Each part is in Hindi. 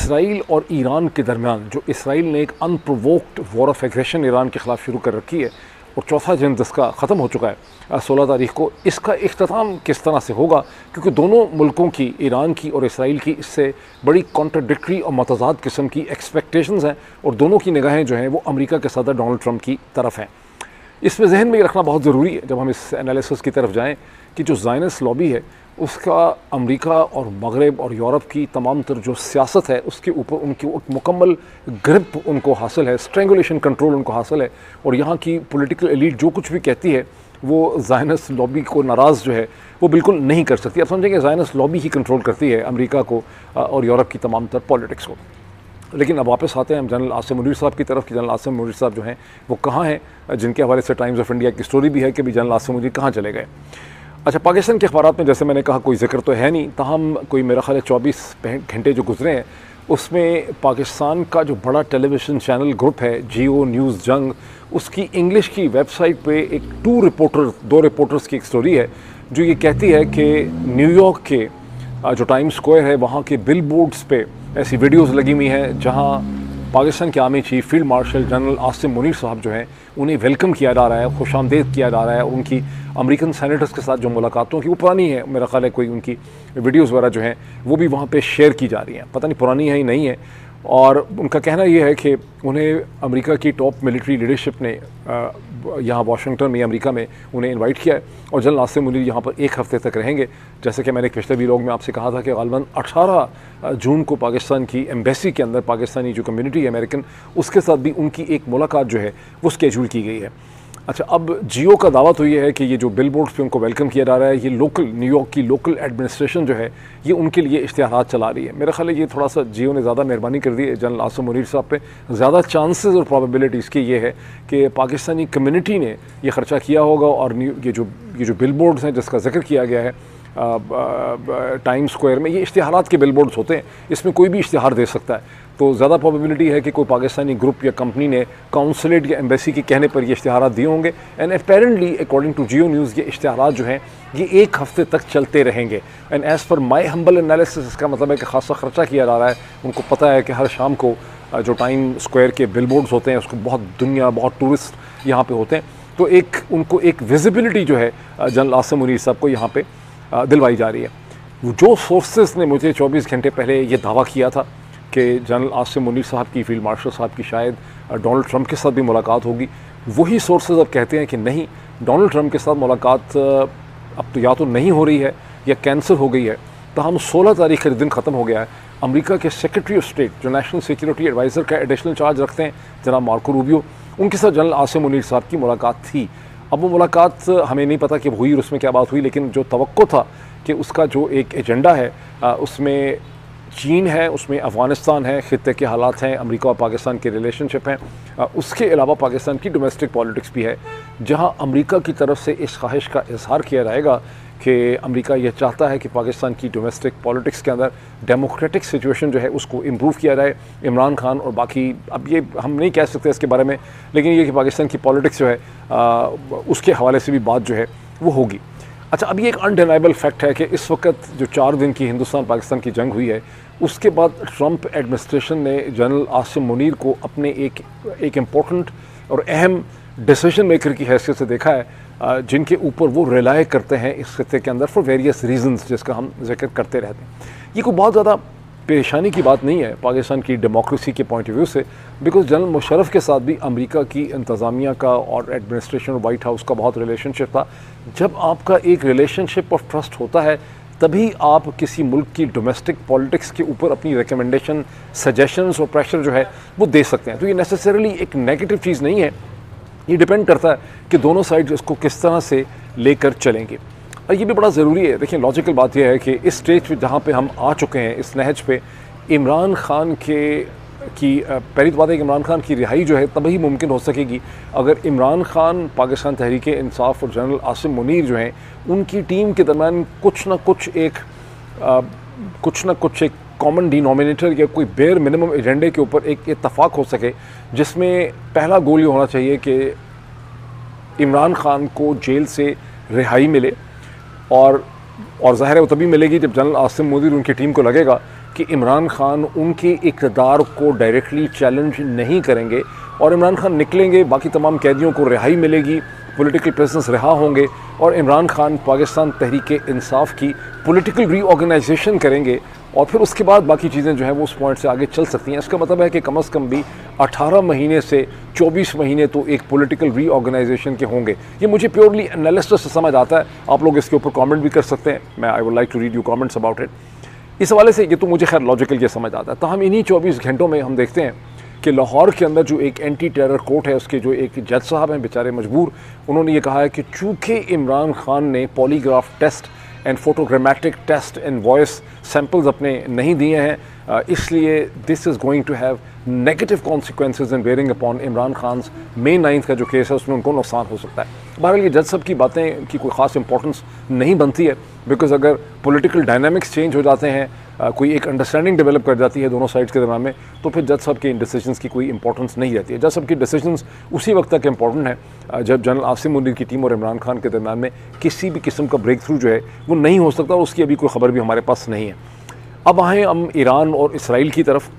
इसराइल और ईरान के दरमियान जो इसराइल ने एक unprovoked war of aggression Iran के ख़िलाफ़ शुरू कर रखी है और चौथा जंग जिसका ख़त्म हो चुका है 16 तारीख को, इसका इख्तिताम किस तरह से होगा, क्योंकि दोनों मुल्कों की, ईरान की और इसराइल की, इससे बड़ी कॉन्ट्रडिक्टरी और मतज़ाद किस्म की एक्सपेक्टेशंस हैं और दोनों की निगाहें जो हैं वो अमेरिका के सदर डोनाल्ड ट्रंप की तरफ हैं। इसमें जहन में रखना बहुत ज़रूरी है जब हम इस एनालिसिस की तरफ जाएँ कि जो ज़ायनिस्ट लॉबी है उसका अमेरिका और मगरब और यूरोप की तमाम तर जो सियासत है उसके ऊपर उनकी मुकम्मल ग्रिप उनको हासिल है, स्ट्रेंगुलेशन कंट्रोल उनको हासिल है। और यहाँ की पॉलिटिकल एलीट जो कुछ भी कहती है वो ज़ायनिस्ट लॉबी को नाराज़ जो है वो बिल्कुल नहीं कर सकती। अब समझेंगे ज़ायनिस्ट लॉबी ही कंट्रोल करती है अमेरिका को और यूरोप की तमाम तर पॉलिटिक्स को। लेकिन अब वापस आते हैं हम जनरल आसिम मुनीर साहब की तरफ कि जनरल आसिम मुनीर साहब जो हैं वो कहाँ हैं, जिनके हवाले से टाइम्स ऑफ इंडिया की स्टोरी भी है कि भी जनरल आसिम मुनीर कहाँ चले गए। अच्छा, पाकिस्तान के अखबारात में जैसे मैंने कहा कोई जिक्र तो है नहीं, ताहम कोई मेरा ख्याल है 24 घंटे जो गुजरे हैं उसमें पाकिस्तान का जो बड़ा टेलीविज़न चैनल ग्रुप है जियो न्यूज़ जंग, उसकी इंग्लिश की वेबसाइट पे एक दो रिपोर्टर्स की एक स्टोरी है जो ये कहती है कि न्यूयॉर्क के जो टाइम्स स्क्वायर है वहाँ के बिल बोर्ड्स पे ऐसी वीडियोस लगी हुई हैं जहाँ पाकिस्तान के army chief field marshal general Asim Munir साहब जो हैं उन्हें वेलकम किया जा रहा है, खुशामदीद किया जा रहा है। उनकी अमेरिकन सेनेटर्स के साथ जो मुलाकातों की वो पुरानी है, मेरा ख्याल है कोई उनकी वीडियोस वगैरह जो हैं वो भी वहाँ पे शेयर की जा रही हैं, पता नहीं पुरानी है ही नहीं है। और उनका कहना ये है कि उन्हें अमेरिका की टॉप मिलिट्री लीडरशिप ने यहाँ वाशिंगटन में अमेरिका में उन्हें इनवाइट किया है और जनरल आसिम मुनीर यहाँ पर 1 हफ़्ते तक रहेंगे। जैसे कि मैंने पिछले वीडियो में आपसे कहा था कि ग़ालिबन 18 जून को पाकिस्तान की एम्बेसी के अंदर पाकिस्तानी जो कम्युनिटी है अमेरिकन, उसके साथ भी उनकी एक मुलाकात जो है वो स्केड्यूल की गई है। अच्छा, अब जियो का दावा तो ये है कि ये जो बिल बोर्ड्स पे उनको वेलकम किया जा रहा है, ये लोकल न्यूयॉर्क की लोकल एडमिनिस्ट्रेशन जो है ये उनके लिए इश्तिहारात चला रही है। मेरा ख्याल है ये थोड़ा सा जियो ने ज़्यादा मेहरबानी कर दी है जनरल आसिम मुनीर साहब पे। ज़्यादा चांसेस और प्रोबेबिलिटीज़ की ये है कि पाकिस्तानी कम्युनिटी ने ये ख़र्चा किया होगा और ये जो बिल बोर्ड्स हैं जिसका जिक्र किया गया है टाइम स्क्वायर में, ये इश्तिहारात के बिल बोर्ड्स होते हैं, इसमें कोई भी इश्तिहार दे सकता है। तो ज़्यादा प्रोबेबिलिटी है कि कोई पाकिस्तानी ग्रुप या कंपनी ने काउंसलेट या एम्बेसी के कहने पर ये इश्तिहारात दिए होंगे। And apparently according to Geo News ये इश्तिहारात जो हैं ये 1 हफ़्ते तक चलते रहेंगे। And as per my humble analysis इसका मतलब है कि खासा ख़र्चा किया जा रहा है। उनको पता है कि हर शाम को जो टाइम स्क्वायर के बिल बोर्ड्स होते हैं उसको बहुत टूरिस्ट यहाँ पर होते हैं, तो उनको एक विजिबिलिटी जो है जनरल आसिम मुनीर साहब को यहाँ पर दिलवाई जा रही है। जो सोर्सेस ने मुझे 24 घंटे पहले ये दावा किया था कि जनरल आसिम मुनीर साहब की फील्ड मार्शल साहब की शायद डोनाल्ड ट्रंप के साथ भी मुलाकात होगी, वही सोर्सेज अब कहते हैं कि नहीं, डोनाल्ड ट्रंप के साथ मुलाकात अब तो या तो नहीं हो रही है या कैंसिल हो गई है। तो हम 16 तारीख का दिन ख़त्म हो गया है। अमेरिका के सेक्रेटरी ऑफ स्टेट जो नेशनल सिक्योरिटी एडवाइज़र का एडिशनल चार्ज रखते हैं जनाब मार्को रूबियो, उनके साथ जनरल आसिम मुनीर साहब की मुलाकात थी। अब वो मुलाकात हमें नहीं पता कि हुई और उसमें क्या बात हुई, लेकिन जो तवक्को था कि उसका जो एक एजेंडा है उसमें चीन है, उसमें अफ़गानिस्तान है, ख़ित्ते के हालात हैं, अमेरिका और पाकिस्तान के रिलेशनशिप हैं, उसके अलावा पाकिस्तान की डोमेस्टिक पॉलिटिक्स भी है, जहां अमेरिका की तरफ से इस ख्वाहिश का इजहार किया जाएगा कि अमेरिका यह चाहता है कि पाकिस्तान की डोमेस्टिक पॉलिटिक्स के अंदर डेमोक्रेटिक सिचुएशन जो है उसको इम्प्रूव किया जाए। इमरान खान और बाकी, अब ये हम नहीं कह सकते इसके बारे में, लेकिन ये कि पाकिस्तान की पॉलिटिक्स जो है उसके हवाले से भी बात जो है वो होगी। अच्छा, अब ये एक अनडिनाइबल फैक्ट है कि इस वक्त जो 4 दिन की हिंदुस्तान पाकिस्तान की जंग हुई है उसके बाद ट्रंप एडमिनिस्ट्रेशन ने जनरल आसिम मुनीर को अपने एक इम्पोर्टेंट और अहम डिसीजन मेकर की हैसियत से देखा है, जिनके ऊपर वो रिलाय करते हैं इस खत्ते के अंदर फॉर वेरियस रीजंस, जिसका हम जिक्र करते रहते हैं। ये कोई बहुत ज़्यादा परेशानी की बात नहीं है पाकिस्तान की डेमोक्रेसी के पॉइंट ऑफ व्यू से, बिकॉज जनरल मुशर्रफ के साथ भी अमेरिका की इंतज़ामिया का और एडमिनिस्ट्रेशन और वाइट हाउस का बहुत रिलेशनशिप था। जब आपका एक रिलेशनशिप ऑफ ट्रस्ट होता है तभी आप किसी मुल्क की डोमेस्टिक पॉलिटिक्स के ऊपर अपनी रिकमेंडेशन, सजेशंस और प्रेशर जो है वो दे सकते हैं। तो ये नेसेसरली एक नेगेटिव चीज़ नहीं है, ये डिपेंड करता है कि दोनों साइड इसको किस तरह से लेकर चलेंगे। और ये भी बड़ा ज़रूरी है। देखिए, लॉजिकल बात यह है कि इस स्टेज पे जहाँ पे हम आ चुके हैं, इस नहज पे, इमरान खान की पहली तो बात है कि इमरान खान की रिहाई जो है तभी मुमकिन हो सकेगी अगर इमरान खान, पाकिस्तान तहरीक इंसाफ और जनरल आसिम मुनीर जो हैं उनकी टीम के दरमियान कुछ ना कुछ एक कॉमन डिनोमिनेटर या कोई बेयर मिनिमम एजेंडे के ऊपर एक इत्तफाक हो सके, जिसमें पहला गोल ये होना चाहिए कि इमरान खान को जेल से रिहाई मिले। और ज़ाहिर है वो तभी मिलेगी जब जनरल आसिम मुनीर उनकी टीम को लगेगा कि इमरान खान उनके इक़्तिदार को डायरेक्टली चैलेंज नहीं करेंगे और इमरान खान निकलेंगे, बाकी तमाम कैदियों को रिहाई मिलेगी, पॉलिटिकल प्रेजेंस रिहा होंगे और इमरान खान पाकिस्तान तहरीक इंसाफ की पॉलिटिकल रीऑर्गेनाइजेशन करेंगे और फिर उसके बाद बाकी चीज़ें जो हैं वो उस पॉइंट से आगे चल सकती हैं। इसका मतलब है कि कम से कम भी 18 महीने से 24 महीने तो एक पॉलिटिकल रीऑर्गेनाइजेशन के होंगे। ये मुझे प्योरली एनालिसिस से समझ आता है, आप लोग इसके ऊपर कमेंट भी कर सकते हैं, मैं I would like to read you comments about it. इस हवाले से ये तो मुझे खैर लॉजिकल ये समझ आता है। तो हम इन्हीं 24 घंटों में हम देखते हैं कि लाहौर के अंदर जो एक एंटी टेरर कोर्ट है, उसके जो एक जज साहब हैं बेचारे मजबूर, उन्होंने ये कहा है कि चूँकि इमरान खान ने polygraph test and photogrammetric test and voice samples अपने नहीं दिए हैं, इसलिए this is going to have negative consequences in bearing upon Imran Khan May 9 का जो केस है उसमें उनको नुकसान हो सकता है। बहरहाल ये जज साहब की बातें की कोई ख़ास इंपॉर्टेंस नहीं बनती है, बिकॉज अगर पॉलिटिकल डायनामिक्स चेंज हो जाते हैं, कोई एक अंडरस्टैंडिंग डेवलप कर जाती है दोनों साइड्स के दरम्यान में, तो फिर जज साहब के इन डिसीजंस की कोई इंपॉर्टेंस नहीं रहती है। जज साहब की डिसीजंस उसी वक्त तक इंपॉर्टेंट है जब जनरल आसिम मुनीर की टीम और इमरान खान के दरम्यान में किसी भी किस्म का ब्रेक थ्रू जो है वो नहीं हो सकता और उसकी अभी कोई खबर भी हमारे पास नहीं है। अब आएँ हम ईरान और इसराइल की तरफ,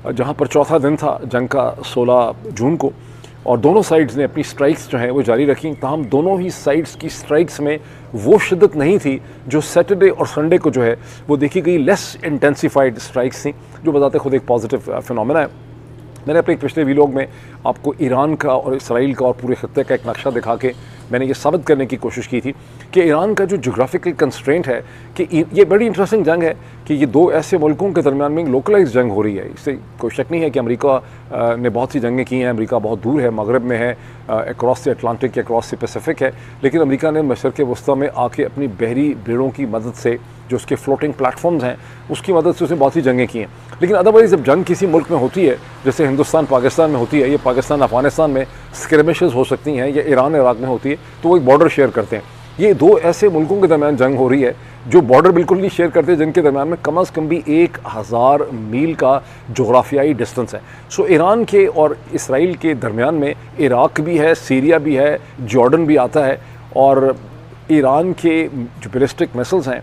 जहाँ पर चौथा दिन था जंग का 16 जून को, और दोनों साइड्स ने अपनी स्ट्राइक्स जो हैं वो जारी रखी। ताहम दोनों ही साइड्स की स्ट्राइक्स में वो शिद्दत नहीं थी जो सैटरडे और संडे को जो है वो देखी गई लेस इंटेंसिफाइड स्ट्राइक्स थी, जो बताते खुद एक पॉजिटिव फिनोमेना है। मैंने अपने एक पिछले वीलॉग में आपको ईरान का और इसराइल का और पूरे खत्ते का एक नक्शा दिखा के मैंने ये साबित करने की कोशिश की थी कि ईरान का जो जोग्राफिकल कंस्ट्रेंट है कि ये बड़ी इंटरेस्टिंग जंग है कि ये दो ऐसे मुल्कों के दरमियान में लोकलाइज जंग हो रही है। इससे कोई शक नहीं है कि अमेरिका ने बहुत सी जंगें की हैं, अमेरिका बहुत दूर है, मगरब में है, across the Atlantic, across the Pacific है, लेकिन अमेरिका ने मशरक़ वस्ती में आके अपनी बहरी बेड़ों की मदद से, जो उसके फ्लोटिंग प्लेटफॉर्म्स हैं उसकी मदद से उसने बहुत सी जंगें की हैं। लेकिन अदरवाइज़ जब जंग किसी मुल्क में होती है, जैसे हिंदुस्तान पाकिस्तान में होती है, ये पाकिस्तान अफगानिस्तान में स्क्रैमिशेस हो सकती हैं, या ईरान इराक में होती है, तो वो एक बॉर्डर शेयर करते हैं। ये दो ऐसे मुल्कों के दरमियान जंग हो रही है जो बॉर्डर बिल्कुल नहीं शेयर करते, जिनके दरमियान में कम से कम भी 1000 मील का जोग्राफियाई डिस्टेंस है। सो ईरान के और इसराइल के दरमियान में इराक भी है, सीरिया भी है, जॉर्डन भी आता है, और ईरान के जो बैलिस्टिक मिसाइल्स हैं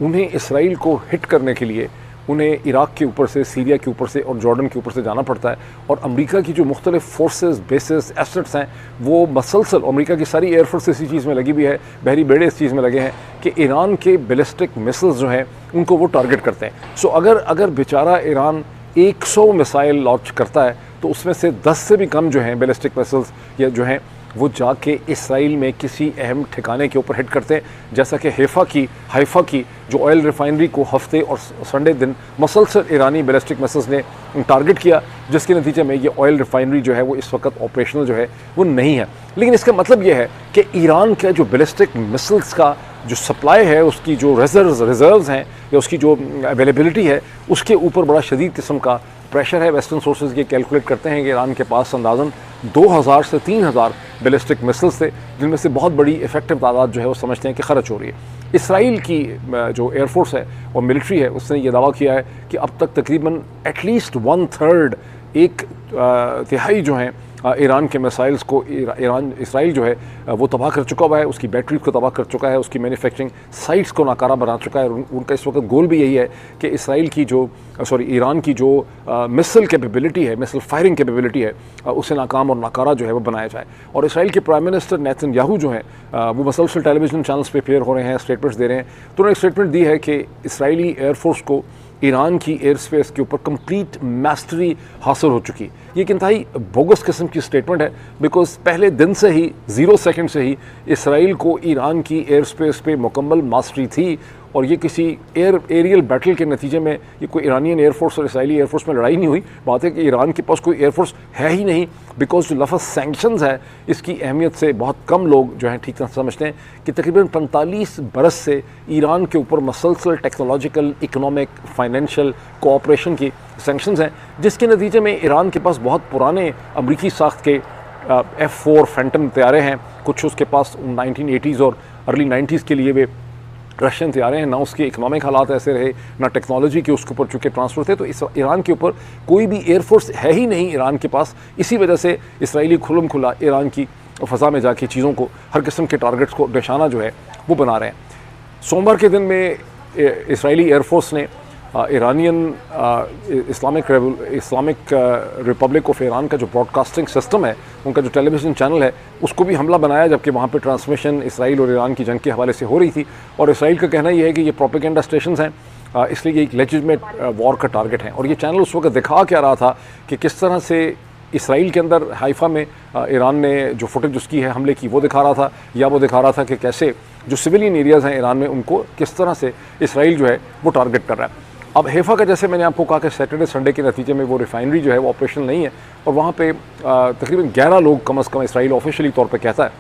उन्हें इसराइल को हिट करने के लिए उन्हें इराक के ऊपर से, सीरिया के ऊपर से और जॉर्डन के ऊपर से जाना पड़ता है। और अमेरिका की जो मुख्तलिफ फोर्सेस, बेसिस, एसेट्स हैं वो मसलसल, अमेरिका की सारी एयरफोर्स इसी चीज़ में लगी हुई है, बहरी बेड़े इस चीज़ में लगे हैं कि ईरान के बैलिस्टिक मिसाइल्स जो हैं उनको वो टारगेट करते हैं। सो अगर बेचारा ईरान 100 मिसाइल लॉन्च करता है तो उसमें से 10 से भी कम जो हैं बैलिस्टिक मिसाइल्स या जो हैं वो जाके इसराइल में किसी अहम ठिकाने के ऊपर हिट करते हैं, जैसा कि हाइफा की जो ऑयल रिफाइनरी को हफ्ते और संडे दिन मसलसल ईरानी बैलिस्टिक मिसाइल्स ने टारगेट किया, जिसके नतीजे में ये ऑयल रिफाइनरी जो है वो इस वक्त ऑपरेशनल जो है वो नहीं है। लेकिन इसका मतलब ये है कि ईरान का जो बैलिस्टिक मिसाइल्स का जो सप्लाई है, उसकी जो रिजर्व्स हैं या उसकी जो अवेलेबिलिटी है, उसके ऊपर बड़ा शदीद किस्म का प्रेशर है। वेस्टर्न सोर्सेज ये कैलकुलेट करते हैं कि ईरान के पास अंदाज़न 2000 से 3000 बैलिस्टिक मिसाइल्स थे, जिनमें से बहुत बड़ी इफेक्टिव तादाद जो है वो समझते हैं कि खर्च हो रही है। इसराइल की जो एयरफोर्स है और मिलिट्री है उसने ये दावा किया है कि अब तक तकरीबन एटलीस्ट 1/3, एक तिहाई जो हैं ईरान के मिसाइल्स को इसराइल जो है वो तबाह कर चुका हुआ है, उसकी बैटरी को तबाह कर चुका है, उसकी मैन्युफैक्चरिंग साइट्स को नाकारा बना चुका है। उनका इस वक्त गोल भी यही है कि ईरान की जो मिसाइल कैपेबिलिटी है, मिसाइल फायरिंग कैपेबिलिटी है, उसे नाकाम और नाकारा जो है वो बनाया जाए। और इसराइल के प्राइम मिनिस्टर नेतन्याहू जो हैं वो मसलसल टेलीविजन चैनल्स पे फेयर हो रहे हैं, स्टेटमेंट्स दे रहे हैं। तो उन्होंने एक स्टेटमेंट दी है कि इसराइली एयरफोर्स को ईरान की एयर स्पेस के ऊपर कंप्लीट मास्टरी हासिल हो चुकी। ये एक इंतहाई बोगस किस्म की स्टेटमेंट है, बिकॉज पहले दिन से ही 0 सेकंड से ही इसराइल को ईरान की एयर स्पेस पे मुकम्मल मास्टरी थी, और ये किसी एरियल बैटल के नतीजे में ये कोई ईरानियन एयरफोर्स और इसराइली एयरफोर्स में लड़ाई नहीं हुई। बात है कि ईरान के पास कोई एयरफोर्स है ही नहीं, बिकॉज जो लफ्ज़ सैंक्शंस है इसकी अहमियत से बहुत कम लोग जो हैं ठीक तरह समझते हैं कि तकरीबन 45 बरस से ईरान के ऊपर मसलसल टेक्नोलॉजिकल, इकोनॉमिक, फाइनेंशियल कोऑपरेशन की सैंक्शंस हैं, जिसके नतीजे में ईरान के पास बहुत पुराने अमरीकी साख्त के F4 फैंटम तैयारे हैं, कुछ उसके पास 1980s और अर्ली 90s के लिए वे रशियन तैयारे हैं। ना उसके इकनॉमिक हालात ऐसे रहे, ना टेक्नोलॉजी के उसके ऊपर चूँकि ट्रांसफ़र थे, तो इस ईरान के ऊपर कोई भी एयरफोर्स है ही नहीं ईरान के पास। इसी वजह से इसराइली खुलम खुला ईरान की फ़ज़ा में जाके चीज़ों को, हर किस्म के टारगेट्स को निशाना जो है वो बना रहे हैं। सोमवार के दिन में इसराइली एयरफोर्स ने Iranian Islamic Republic of Iran का जो ब्रॉडकास्टिंग सिस्टम है, उनका जो टेलीविज़न चैनल है, उसको भी हमला बनाया, जबकि वहाँ पे ट्रांसमिशन इसराइल और ईरान की जंग के हवाले से हो रही थी। और इसराइल का कहना यह है कि ये प्रोपेगेंडा स्टेशंस हैं, इसलिए ये एक लेजिटिमेट वॉर का टारगेट है। और ये चैनल उस वक्त दिखा क्या रहा था कि किस तरह से इसराइल के अंदर हाइफा में ईरान ने जो फुटेज उसकी है हमले की वो दिखा रहा था, या वो दिखा रहा था कि कैसे जो सिविलियन एरियाज़ हैं ईरान में उनको किस तरह से इसराइल जो है वो टारगेट कर रहा है। अब हैफा का, जैसे मैंने आपको कहा कि सैटरडे संडे के नतीजे में वो रिफाइनरी जो है वो ऑपरेशनल नहीं है, और वहाँ पे तकरीबन 11 लोग कम अज़ कम इसराइल ऑफिशियली तौर पे कहता है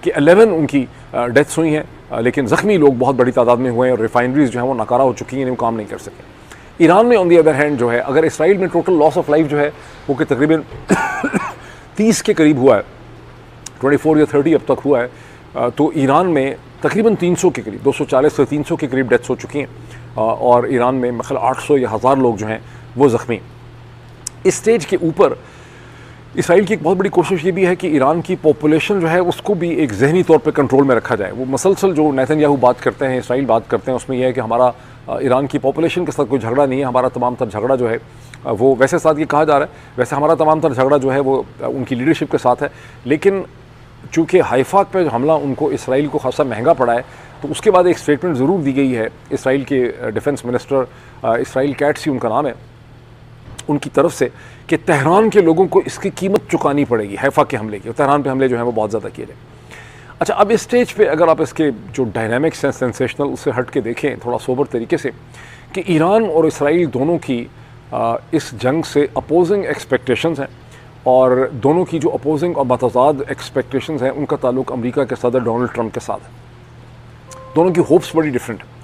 कि 11 उनकी डेथ्स हुई हैं, लेकिन ज़ख्मी लोग बहुत बड़ी तादाद में हुए हैं और रिफाइनरीज जो है वो नाकारा हो चुकी हैं, वो काम नहीं कर सके। ईरान में ऑन दी अदर हैंड जो है, अगर इसराइल में टोटल लॉस ऑफ लाइफ जो है वो कि तकरीबन 30 के करीब हुआ है, 24 या 30 अब तक हुआ है, तो ईरान में तकरीबन 300 के करीब, 240 से 300 के करीब डेथ्स हो चुकी हैं, और ईरान में मतलब 800 या 1000 लोग जो हैं वो ज़ख्मी। इस स्टेज के ऊपर इसराइल की एक बहुत बड़ी कोशिश ये भी है कि ईरान की पॉपुलेशन जो है उसको भी एक जहनी तौर पे कंट्रोल में रखा जाए। वो मसलसल जो नेतन्याहू बात करते हैं, इसराइल बात करते हैं, उसमें यह है कि हमारा ईरान की पॉपुलेशन के साथ कोई झगड़ा नहीं है, हमारा तमाम तर झगड़ा जो है वो, वैसे साथ ये कहा जा रहा है, वैसे हमारा तमाम तर झगड़ा जो है वो उनकी लीडरशिप के साथ है। लेकिन चूँकि हाइफा पे जो हमला उनको इसराइल को खासा महंगा पड़ा है, तो उसके बाद एक स्टेटमेंट ज़रूर दी गई है इसराइल के डिफेंस मिनिस्टर, इसराइल कैट्सी उनका नाम है, उनकी तरफ से, कि तेहरान के लोगों को इसकी कीमत चुकानी पड़ेगी हैफा के हमले की। तेहरान पे हमले जो हैं वो बहुत ज़्यादा किए गए। अच्छा, अब इस स्टेज पे अगर आप इसके जो डायनामिक्स हैं सेंसेशनल, उससे हट के देखें थोड़ा सोबर तरीके से, कि ईरान और इसराइल दोनों की इस जंग से अपोजिंग एक्सपेक्टेशंस हैं, और दोनों की जो अपोजिंग और मतज़ाद एक्सपेक्टेशंस हैं उनका ताल्लुक अमेरिका के सदर डोनाल्ड ट्रंप के साथ है। दोनों की होप्स बड़ी डिफरेंट है।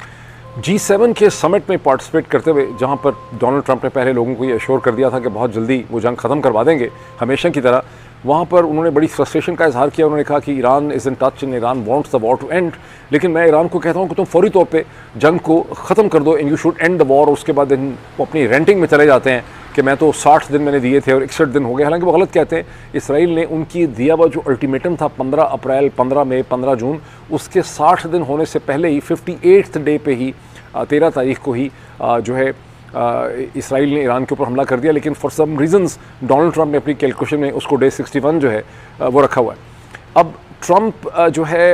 G7 के समिट में पार्टिसिपेट करते हुए, जहां पर डोनाल्ड ट्रंप ने पहले लोगों को ये अश्योर कर दिया था कि बहुत जल्दी वो जंग ख़त्म करवा देंगे हमेशा की तरह, वहाँ पर उन्होंने बड़ी फ्रस्ट्रेशन का इजहार किया। उन्होंने कहा कि Iran is in touch and Iran wants the war to end, लेकिन मैं ईरान को कहता हूँ कि तुम फौरी तौर पे जंग को ख़त्म कर दो, and you should and the war. उसके बाद वो अपनी रेंटिंग में चले जाते हैं कि मैं तो 60 दिन मैंने दिए थे और 61 दिन हो गए। हालांकि वो गलत कहते हैं। इसराइल ने उनकी दिया हुआ जो अल्टीमेटम था 15 अप्रैल, 15 मई, 15 जून, उसके 60 दिन होने से पहले ही 58th डे पे ही 13 तारीख को ही जो है इसराइल ने ईरान के ऊपर हमला कर दिया। लेकिन for some reasons Donald Trump ने अपनी कैलकुलेशन में उसको डे 61 जो है वो रखा हुआ है। अब ट्रंप जो है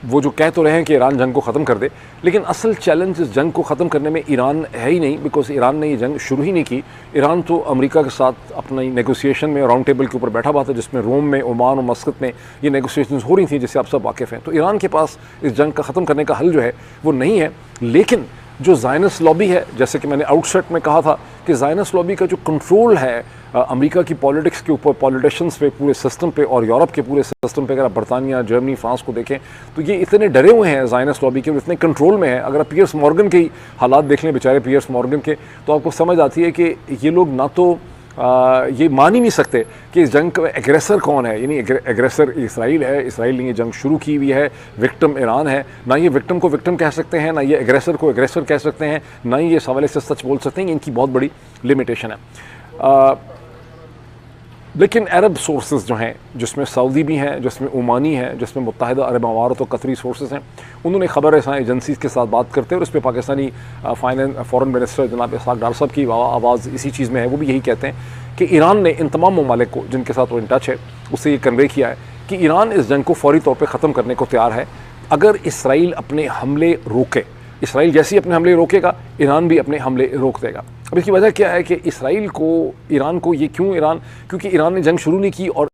वो जो कह तो रहे हैं कि ईरान जंग को ख़त्म कर दे, लेकिन असल चैलेंज इस जंग को ख़त्म करने में ईरान है ही नहीं, बिकॉज ईरान ने ये जंग शुरू ही नहीं की। ईरान तो अमेरिका के साथ अपनी नेगोशिएशन में राउंड टेबल के ऊपर बैठा हुआ था, जिसमें रोम में, ओमान और मस्कत में ये नेगोशिएशन हो रही थी, जिससे आप सब वाकिफ़ हैं। तो ईरान के पास इस जंग का ख़त्म करने का हल जो है वो नहीं है। लेकिन जो ज़ायनिस्ट लॉबी है, जैसे कि मैंने आउटसेट में कहा था कि ज़ायनिस्ट लॉबी का जो कंट्रोल है अमेरिका की पॉलिटिक्स के ऊपर, पॉलिटिशियंस पे, पूरे सिस्टम पे, और यूरोप के पूरे सिस्टम पे, अगर आप बरतानिया, जर्मनी, फ्रांस को देखें तो ये इतने डरे हुए हैं ज़ायनिस्ट लॉबी के, और इतने कंट्रोल में है। अगर आप पियर्स मॉर्गन के ही हालात देख लें, बेचारे पियर्स मॉर्गन के, तो आपको समझ आती है कि ये लोग ना तो ये मान ही नहीं सकते कि इस जंग का एग्रेसर कौन है। यानी एग्रेसर इसराइल है, इसराइल ने ये जंग शुरू की हुई है, विक्टिम ईरान है। ना ये विक्टिम को विक्टिम कह सकते हैं, ना ये एग्रेसर को एग्रेसर कह सकते हैं, ना ही ये इस हवाले से सच बोल सकते हैं। इनकी बहुत बड़ी लिमिटेशन है। लेकिन अरब सोर्सेज जो हैं, जिसमें सऊदी भी हैं, जिसमें ओमानी है, जिसमें मुत्तहिदा अरब अमारात और कतरी सोर्सेज हैं, उन्होंने खबर रसां एजेंसीज़ के साथ बात करते हैं, और इस पर पाकिस्तानी फॉरेन मिनिस्टर जनाब इसहाक डार साहब की आवाज़ इसी चीज़ में है। वो भी यही कहते हैं कि ईरान ने इन तमाम ममालिक को जिनके साथ वो इन टच है, उससे ये कन्वे किया है कि ईरान इस जंग को फौरी तौर पर ख़त्म करने को तैयार है अगर इसराइल अपने हमले रोके। इसराइल जैसे ही अपने हमले रोकेगा, ईरान भी अपने हमले रोक देगा। अब इसकी वजह क्या है कि इसराइल को, ईरान को ये क्यों, क्योंकि ईरान ने जंग शुरू नहीं की, और